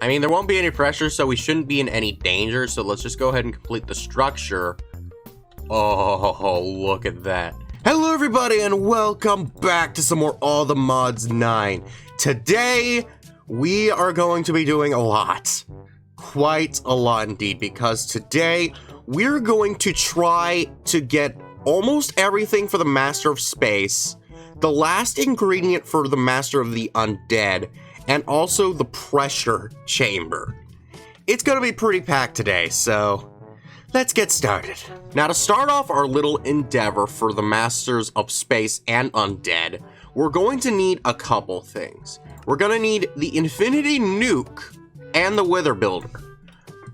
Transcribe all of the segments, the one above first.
I mean, there won't be any pressure, so we shouldn't be in any danger, so let's just go ahead and complete the structure. Oh, look at that. Hello everybody and welcome back to some more All the Mods 9. Today, we are going to be doing a lot. Quite a lot indeed, because today, we're going to try to get almost everything for the Master of Space, the last ingredient for the Master of the Undead, and also the pressure chamber. It's gonna be pretty packed today, so let's get started. Now, to start off our little endeavor for the Masters of Space and Undead, we're going to need a couple things. We're gonna need the Infinity Nuke and the Wither Builder.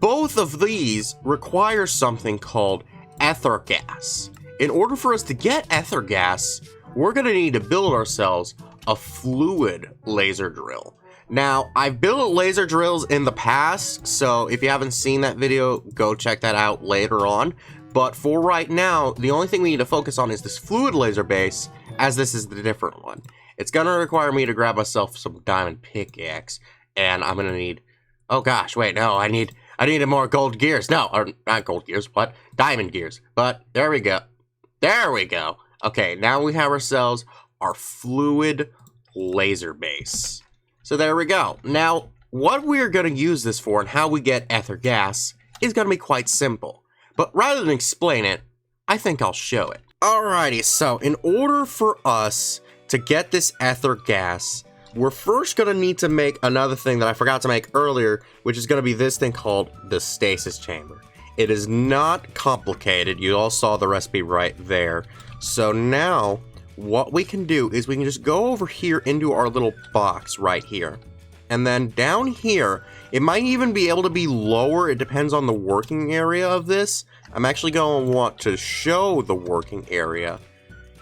Both of these require something called ether gas. In order for us to get ether gas, we're gonna need to build ourselves a fluid laser drill. Now, I've built laser drills in the past, so if you haven't seen that video, go check that out later on. But for right now, the only thing we need to focus on is this fluid laser base, as this is the different one. It's gonna require me to grab myself some diamond pickaxe, and I'm gonna need, oh gosh, wait, no, I needed more gold gears. No, or not gold gears, but diamond gears. But there we go. There we go. Okay, now we have ourselves our fluid laser base. So there we go. Now, what we're going to use this for and how we get ether gas is going to be quite simple. But rather than explain it, I think I'll show it. Alrighty, so in order for us to get this ether gas, we're first going to need to make another thing that I forgot to make earlier, which is going to be this thing called the stasis chamber. It is not complicated. You all saw the recipe right there. So now, what we can do is we can just go over here into our little box right here. And then down here, it might even be able to be lower. It depends on the working area of this. I'm actually going to want to show the working area.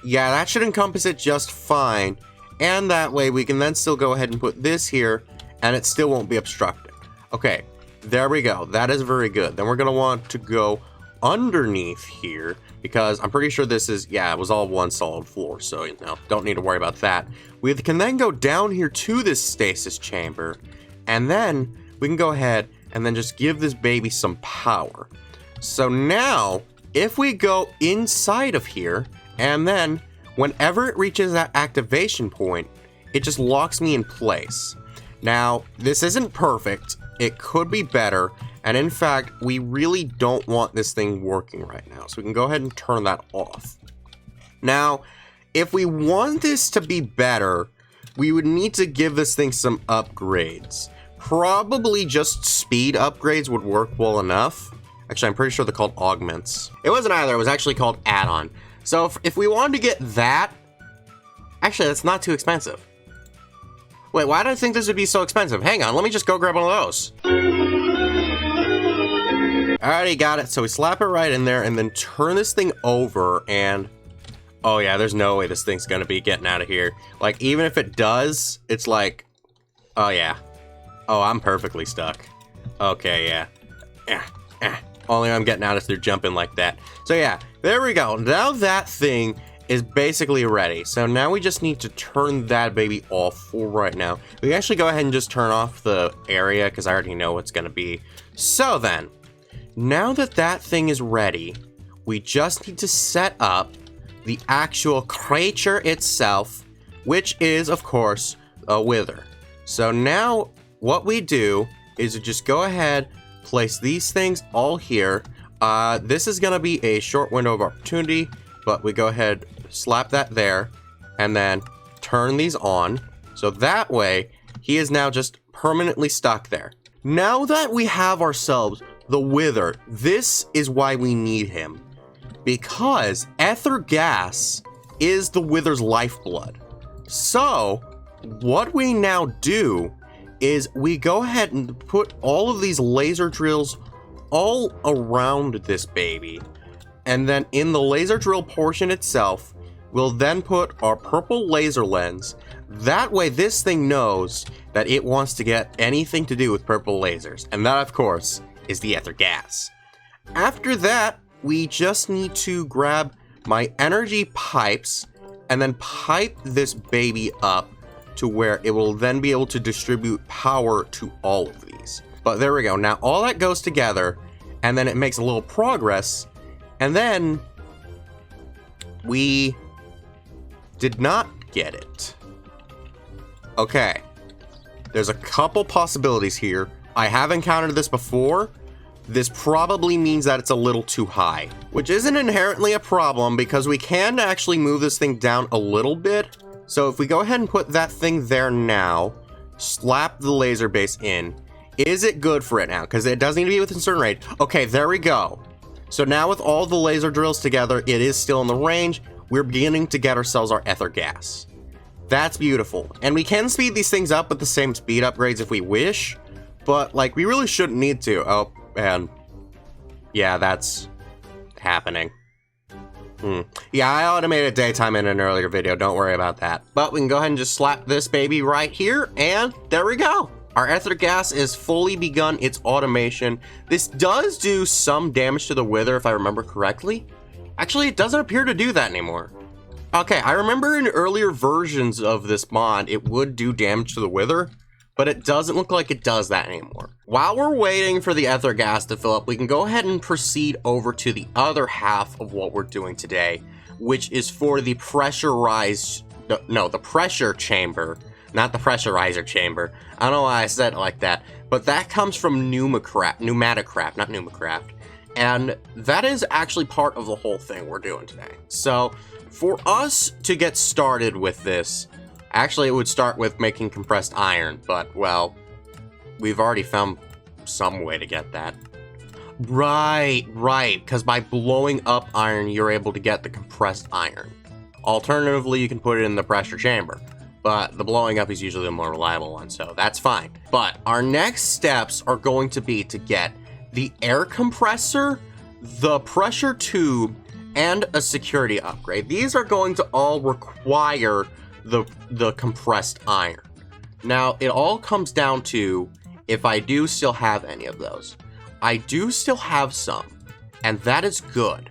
Yeah, that should encompass it just fine. And that way we can then still go ahead and put this here and it still won't be obstructed. Okay, there we go. That is very good. Then we're going to want to go underneath here, because I'm pretty sure this is, yeah, it was all one solid floor, so, you know, don't need to worry about that. We can then go down here to this stasis chamber, and then we can go ahead and then just give this baby some power. So now, if we go inside of here, and then whenever it reaches that activation point, it just locks me in place. Now, this isn't perfect. It could be better. And in fact, we really don't want this thing working right now. So we can go ahead and turn that off. Now, if we want this to be better, we would need to give this thing some upgrades. Probably just speed upgrades would work well enough. Actually, I'm pretty sure they're called augments. It wasn't either. It was actually called add-on. So if we wanted to get that, actually, that's not too expensive. Wait, why did I think this would be so expensive? Hang on, let me just go grab one of those. Alrighty, got it. So we slap it right in there and then turn this thing over and... oh yeah, there's no way this thing's gonna be getting out of here. Like, even if it does, it's like... oh yeah. Oh, I'm perfectly stuck. Okay, yeah. Only I'm getting out is through jumping like that. So yeah, there we go. Now that thing is basically ready. So now we just need to turn that baby off for right now. We can actually go ahead and just turn off the area because I already know what's gonna be. So then... now that that thing is ready, we just need to set up the actual creature itself, which is, of course, a wither. So now what we do is just go ahead, place these things all here. This is going to be a short window of opportunity, but we go ahead, slap that there, and then turn these on. So that way, he is now just permanently stuck there. Now that we have ourselves the Wither, this is why we need him. Because ether gas is the Wither's lifeblood. So, what we now do is we go ahead and put all of these laser drills all around this baby. And then in the laser drill portion itself, we'll then put our purple laser lens. That way this thing knows that it wants to get anything to do with purple lasers. And that, of course, is the ether gas. After that, we just need to grab my energy pipes and then pipe this baby up to where it will then be able to distribute power to all of these. But there we go. Now all that goes together, and then it makes a little progress, and then we did not get it. Okay, there's a couple possibilities here. I have encountered this before. This probably means that it's a little too high, which isn't inherently a problem because we can actually move this thing down a little bit. So if we go ahead and put that thing there now, slap the laser base in, is it good for it now? Because it does need to be within a certain range. Okay, there we go. So now with all the laser drills together, it is still in the range. We're beginning to get ourselves our ether gas. That's beautiful. And we can speed these things up with the same speed upgrades if we wish, but like we really shouldn't need to. Oh, and yeah, that's happening. Yeah, I automated daytime in an earlier video, don't worry about that. But we can go ahead and just slap this baby right here, and there we go. Our ether gas is fully begun its automation. This does do some damage to the wither if I remember correctly. Actually, it doesn't appear to do that anymore. Okay, I remember in earlier versions of this mod, it would do damage to the wither, but it doesn't look like it does that anymore. While we're waiting for the ether gas to fill up, we can go ahead and proceed over to the other half of what we're doing today, which is for the pressurized, no, the pressure chamber, not the pressurizer chamber. I don't know why I said it like that, but that comes from pneumaticcraft, not pneumaticcraft. And that is actually part of the whole thing we're doing today. So for us to get started with this, actually, it would start with making compressed iron, but, well, we've already found some way to get that. Right, because by blowing up iron, you're able to get the compressed iron. Alternatively, you can put it in the pressure chamber, but the blowing up is usually the more reliable one, so that's fine. But our next steps are going to be to get the air compressor, the pressure tube, and a security upgrade. These are going to all require the compressed iron. Now, it all comes down to if I do still have any of those. I do still have some, and that is good.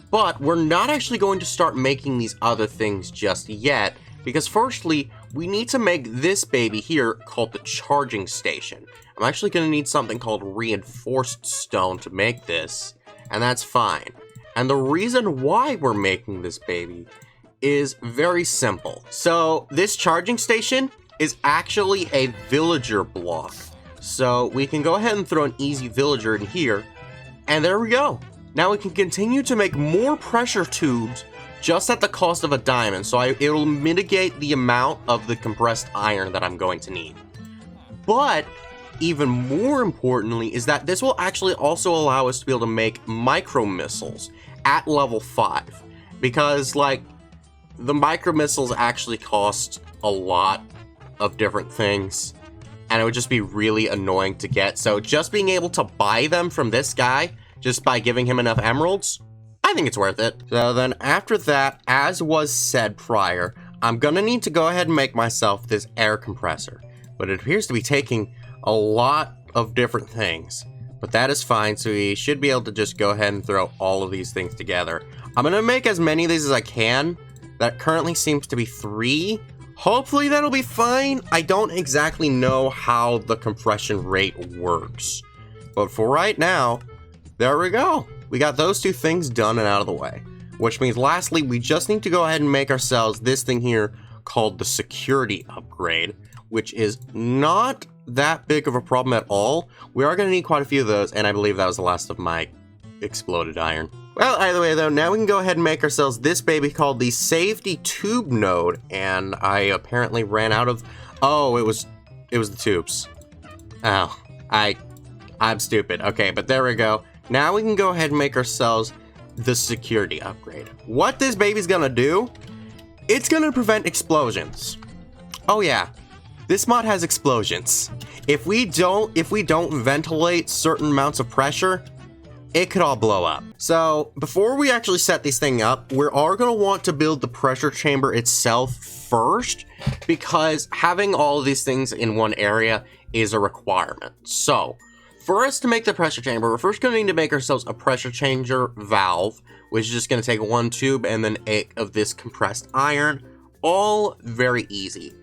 But we're not actually going to start making these other things just yet, because firstly, we need to make this baby here called the charging station. I'm actually going to need something called reinforced stone to make this, and that's fine. And the reason why we're making this baby is very simple. So this charging station is actually a villager block. So we can go ahead and throw an easy villager in here, and there we go. Now we can continue to make more pressure tubes just at the cost of a diamond. So it will mitigate the amount of the compressed iron that I'm going to need. But even more importantly is that this will actually also allow us to be able to make micro missiles at level 5. Because like, the micro missiles actually cost a lot of different things, and it would just be really annoying to get. So just being able to buy them from this guy, just by giving him enough emeralds, I think it's worth it. So then after that, as was said prior, I'm gonna need to go ahead and make myself this air compressor. But it appears to be taking a lot of different things. But that is fine, so we should be able to just go ahead and throw all of these things together. I'm gonna make as many of these as I can. That currently seems to be 3. Hopefully that'll be fine. I don't exactly know how the compression rate works. But for right now, there we go. We got those 2 things done and out of the way. Which means lastly, we just need to go ahead and make ourselves this thing here called the security upgrade, which is not that big of a problem at all. We are going to need quite a few of those, and I believe that was the last of my exploded iron. Well, either way though, now we can go ahead and make ourselves this baby called the safety tube node, and I apparently ran out of, oh, it was the tubes. Oh, I'm stupid. Okay, but there we go. Now we can go ahead and make ourselves the security upgrade. What this baby's gonna do, it's gonna prevent explosions. Oh yeah, this mod has explosions. If we don't ventilate certain amounts of pressure, it could all blow up. So before we actually set this thing up, we are going to want to build the pressure chamber itself first, because having all of these things in one area is a requirement. So for us to make the pressure chamber, we're first going to need to make ourselves a pressure changer valve, which is just going to take 1 tube and then 8 of this compressed iron. All very easy.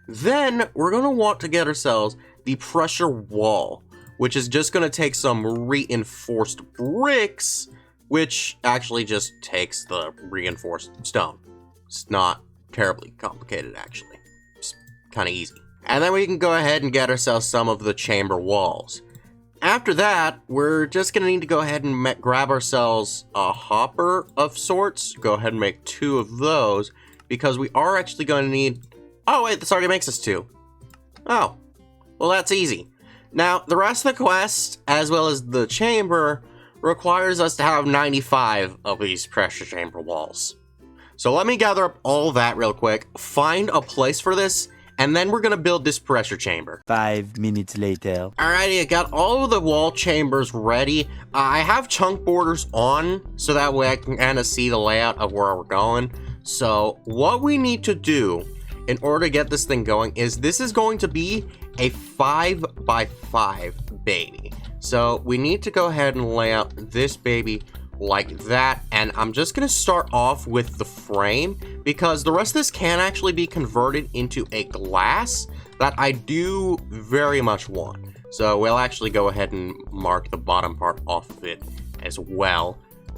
Then we're going to want to get ourselves the pressure wall, which is just going to take some reinforced bricks, which actually just takes the reinforced stone. It's not terribly complicated, actually. It's kind of easy. And then we can go ahead and get ourselves some of the chamber walls. After that, we're just going to need to go ahead and grab ourselves a hopper of sorts. Go ahead and make 2 of those, because we are actually going to need... Oh, wait, this already makes us 2. Oh, well, that's easy. Now, the rest of the quest, as well as the chamber, requires us to have 95 of these pressure chamber walls. So let me gather up all that real quick, find a place for this, and then we're gonna build this pressure chamber. 5 minutes later. Alrighty, I got all of the wall chambers ready. I have chunk borders on, so that way I can kind of see the layout of where we're going. So what we need to do in order to get this thing going is this is going to be a 5x5 baby. So we need to go ahead and lay out this baby like that, and I'm just gonna start off with the frame because the rest of this can actually be converted into a glass that I do very much want. So we'll actually go ahead and mark the bottom part off of it as well.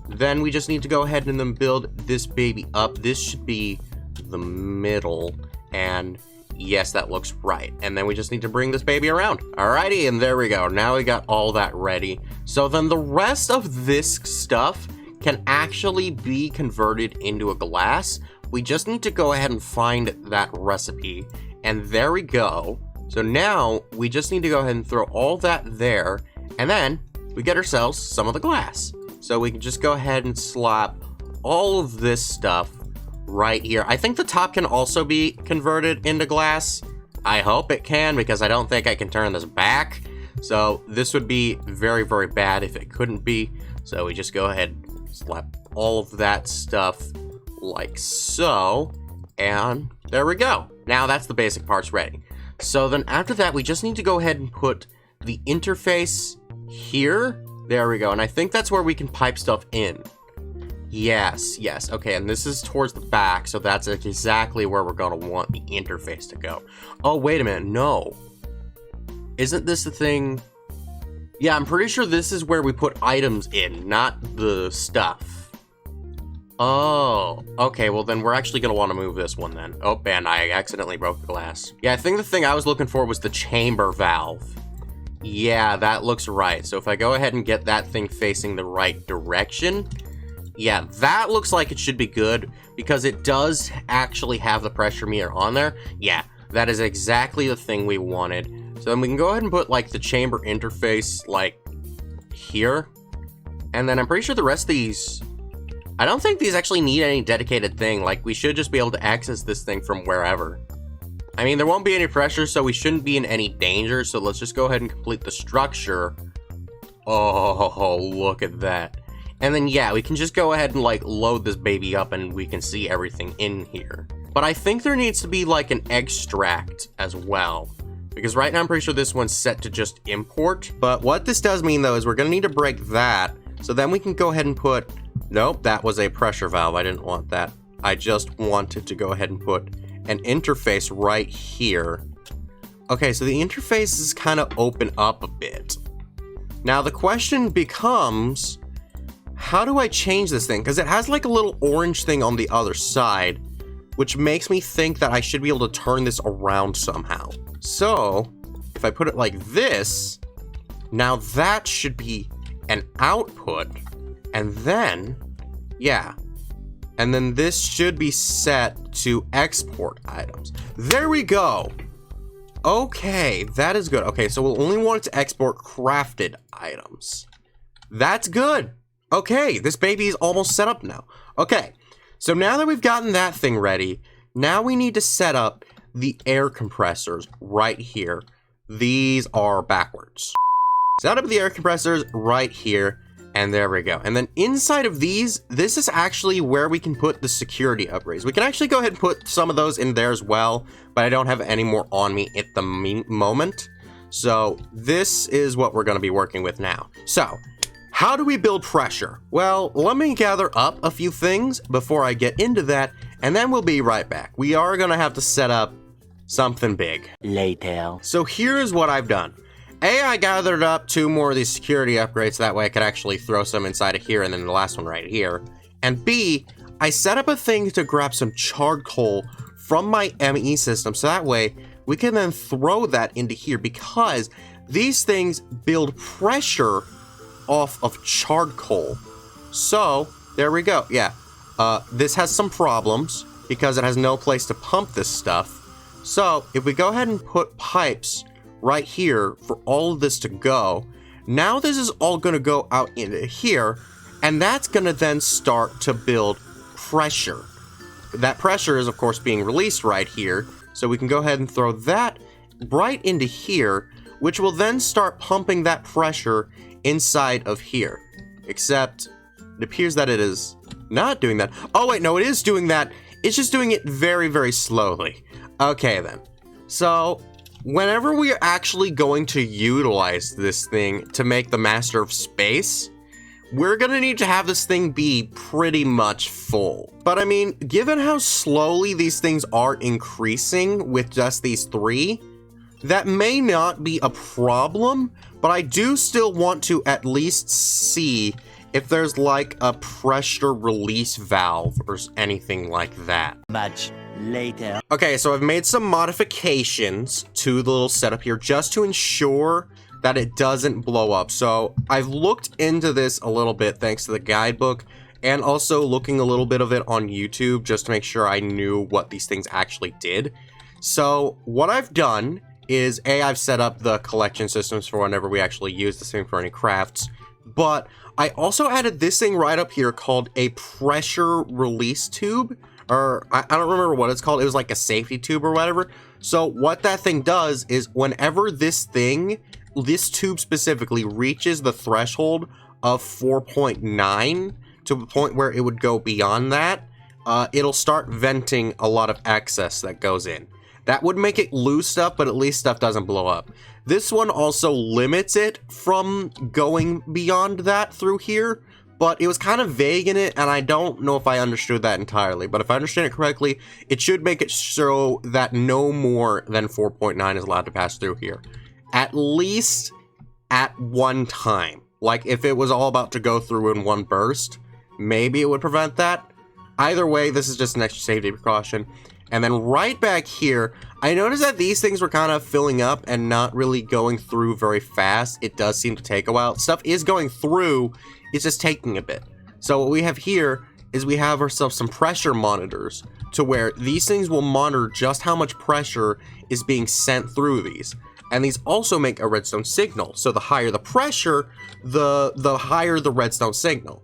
Then we just need to go ahead and then build this baby up. This should be the middle, and yes, that looks right. And then we just need to bring this baby around. Alrighty, and there we go. Now we got all that ready. So then the rest of this stuff can actually be converted into a glass. We just need to go ahead and find that recipe. And there we go. So now we just need to go ahead and throw all that there. And then we get ourselves some of the glass. So we can just go ahead and slap all of this stuff right here. I think the top can also be converted into glass. I hope it can, because I don't think I can turn this back. So this would be very, very bad if it couldn't be. So we just go ahead and slap all of that stuff like so. And there we go. Now that's the basic parts ready. So then after that, we just need to go ahead and put the interface here. There we go. And I think that's where we can pipe stuff in. Yes, yes. Okay, and this is towards the back, so that's exactly where we're going to want the interface to go. Oh, wait a minute. No. Isn't this the thing? Yeah, I'm pretty sure this is where we put items in, not the stuff. Oh, okay. Well, then we're actually going to want to move this one then. Oh, and I accidentally broke the glass. Yeah, I think the thing I was looking for was the chamber valve. Yeah, that looks right. So if I go ahead and get that thing facing the right direction... Yeah, that looks like it should be good because it does actually have the pressure meter on there. Yeah, that is exactly the thing we wanted. So then we can go ahead and put like the chamber interface like here. And then I'm pretty sure the rest of these, I don't think these actually need any dedicated thing. Like we should just be able to access this thing from wherever. I mean, there won't be any pressure, so we shouldn't be in any danger. So let's just go ahead and complete the structure. Oh, look at that. And then, yeah, we can just go ahead and, like, load this baby up and we can see everything in here. But I think there needs to be, like, an extract as well. Because right now I'm pretty sure this one's set to just import. But what this does mean, though, is we're going to need to break that. So then we can go ahead and put... Nope, that was a pressure valve. I didn't want that. I just wanted to go ahead and put an interface right here. Okay, so the interface is kind of open up a bit. Now, the question becomes... How do I change this thing? Because it has like a little orange thing on the other side, which makes me think that I should be able to turn this around somehow. So if I put it like this, now that should be an output. And then, yeah. And then this should be set to export items. There we go. Okay, that is good. Okay, so we'll only want it to export crafted items. That's good. Okay, this baby is almost set up now. Okay, so now that we've gotten that thing ready, now we need to set up the air compressors right here. These are backwards. Set up the air compressors right here, and there we go. And then inside of these, this is actually where we can put the security upgrades. We can actually go ahead and put some of those in there as well, but I don't have any more on me at the moment. So this is what we're going to be working with now. So... how do we build pressure? Well, let me gather up a few things before I get into that, and then we'll be right back. We are going to have to set up something big. Later. So here's what I've done. A, I gathered up 2 more of these security upgrades, so that way I could actually throw some inside of here and then the last one right here. And B, I set up a thing to grab some charcoal from my ME system, so that way we can then throw that into here, because these things build pressure off of charcoal. So there we go. Yeah, this has some problems because it has no place to pump this stuff. So if we go ahead and put pipes right here for all of this to go, now this is all going to go out into here, and that's going to then start to build pressure. That pressure is of course being released right here, so we can go ahead and throw that right into here, which will then start pumping that pressure inside of here. Except it appears that it is not doing that. Oh wait, no, it is doing that. It's just doing it very, very slowly. Okay then. So whenever we are actually going to utilize this thing to make the Master of Space, we're gonna need to have this thing be pretty much full. But I mean, given how slowly these things are increasing with just these 3, that may not be a problem, but I do still want to at least see if there's like a pressure release valve or anything like that. Much later. Okay, so I've made some modifications to the little setup here just to ensure that it doesn't blow up. So I've looked into this a little bit thanks to the guidebook, and also looking a little bit of it on YouTube just to make sure I knew what these things actually did. So what I've done is I've set up the collection systems for whenever we actually use this thing for any crafts, but I also added this thing right up here called a pressure release tube, or I don't remember what it's called. It was like a safety tube or whatever. So what that thing does is whenever this tube specifically reaches the threshold of 4.9 to the point where it would go beyond that, it'll start venting a lot of excess that goes in. That would make it lose stuff, but at least stuff doesn't blow up. This one also limits it from going beyond that through here, but it was kind of vague in it, and I don't know if I understood that entirely. But if I understand it correctly, it should make it so that no more than 4.9 is allowed to pass through here. At least at one time. Like, if it was all about to go through in one burst, maybe it would prevent that. Either way, this is just an extra safety precaution. And then right back here, I noticed that these things were kind of filling up and not really going through very fast. It does seem to take a while. Stuff is going through, it's just taking a bit. So what we have here is we have ourselves some pressure monitors to where these things will monitor just how much pressure is being sent through these. And these also make a redstone signal. So the higher the pressure, the higher the redstone signal.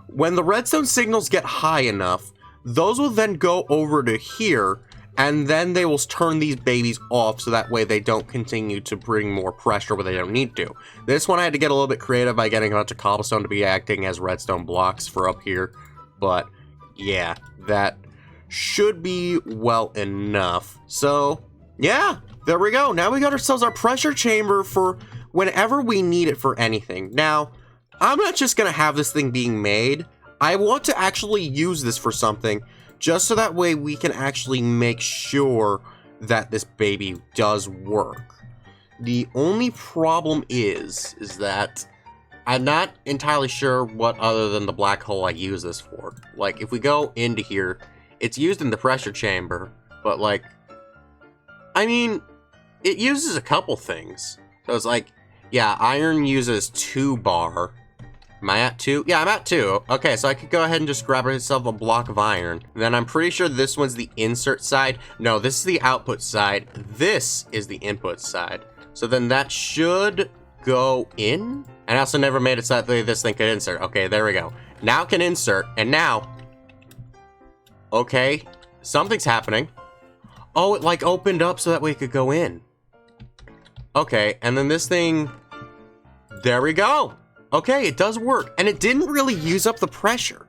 When the redstone signals get high enough, those will then go over to here, and then they will turn these babies off so that way they don't continue to bring more pressure where they don't need to. This one I had to get a little bit creative by getting a bunch of cobblestone to be acting as redstone blocks for up here. But yeah, that should be well enough. So yeah, there we go. Now we got ourselves our pressure chamber for whenever we need it for anything. Now, I'm not just gonna have this thing being made. I want to actually use this for something, just so that way we can actually make sure that this baby does work. The only problem is that I'm not entirely sure what other than the black hole I use this for. Like, if we go into here, it's used in the pressure chamber, but like, I mean, it uses a couple things. So it's like, yeah, iron uses 2 bar. Am I at 2? Yeah, I'm at 2. Okay, so I could go ahead and just grab myself a block of iron. Then I'm pretty sure this one's the insert side. No, this is the output side. This is the input side. So then that should go in. And I also never made it so that this thing could insert. Okay, there we go. Now it can insert. And now, okay, something's happening. Oh, it like opened up so that way it could go in. Okay, and then this thing, there we go. Okay, it does work, and it didn't really use up the pressure.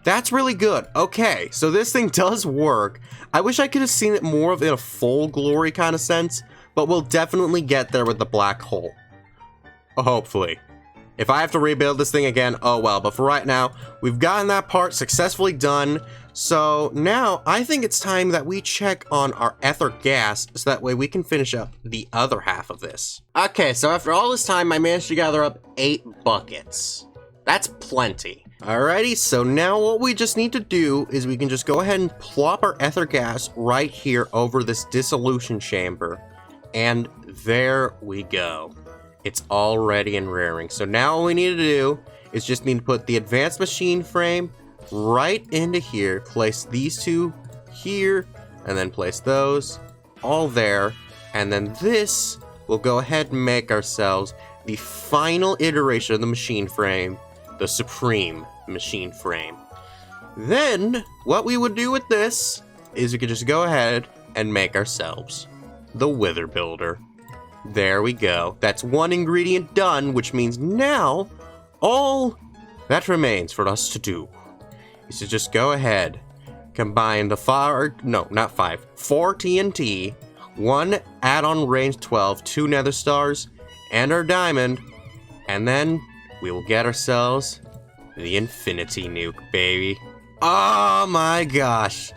That's really good. Okay, so this thing does work. I wish I could have seen it more of in a full glory kind of sense, but we'll definitely get there with the black hole. Hopefully. If I have to rebuild this thing again, oh well. But for right now, we've gotten that part successfully done. So now I think it's time that we check on our ether gas so that way we can finish up the other half of this. Okay, so after all this time, I managed to gather up 8 buckets. That's plenty. Alrighty, so now what we just need to do is we can just go ahead and plop our ether gas right here over this dissolution chamber. And there we go. It's all ready and raring. So now all we need to do is just need to put the advanced machine frame right into here, place these 2 here, and then place those all there, and then this will go ahead and make ourselves the final iteration of the machine frame, the supreme machine frame. Then what we would do with this is we could just go ahead and make ourselves the wither builder. There we go. That's 1 ingredient done, which means now all that remains for us to do is to just go ahead, combine the 4 TNT, 1 add-on range 12, 2 nether stars, and our diamond, and then we will get ourselves the infinity nuke, baby. Oh my gosh.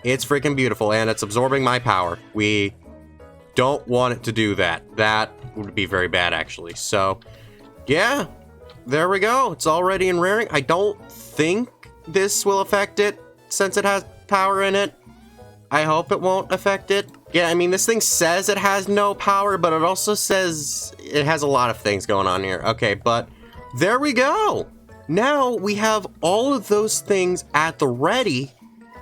It's freaking beautiful, and it's absorbing my power. We don't want it to do that. That would be very bad, actually. So, yeah, there we go. It's all ready and raring. I don't think this will affect it since it has power in it. I hope it won't affect it. Yeah, I mean, this thing says it has no power, but it also says it has a lot of things going on here. Okay, but there we go. Now we have all of those things at the ready,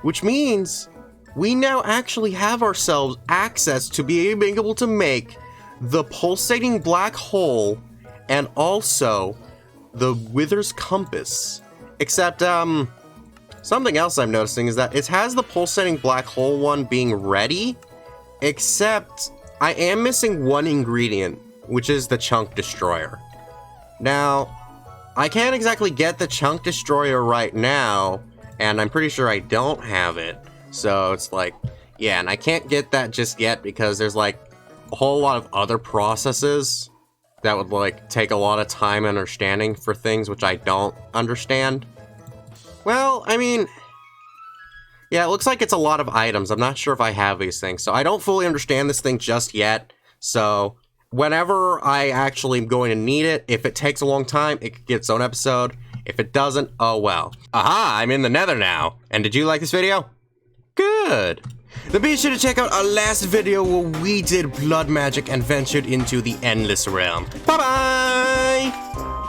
which means we now actually have ourselves access to being able to make the pulsating black hole and also the Wither's compass. Except, something else I'm noticing is that it has the pulsating black hole one being ready, except I am missing 1 ingredient, which is the chunk destroyer. Now, I can't exactly get the chunk destroyer right now, and I'm pretty sure I don't have it. So it's like, yeah, and I can't get that just yet because there's like a whole lot of other processes that would like take a lot of time and understanding for things which I don't understand. Well, I mean, yeah, it looks like it's a lot of items. I'm not sure if I have these things, so I don't fully understand this thing just yet. So whenever I actually am going to need it, if it takes a long time, it could get its own episode. If it doesn't, oh well. Aha, I'm in the nether now. And did you like this video? Good. Then be sure to check out our last video where we did blood magic and ventured into the endless realm. Bye-bye!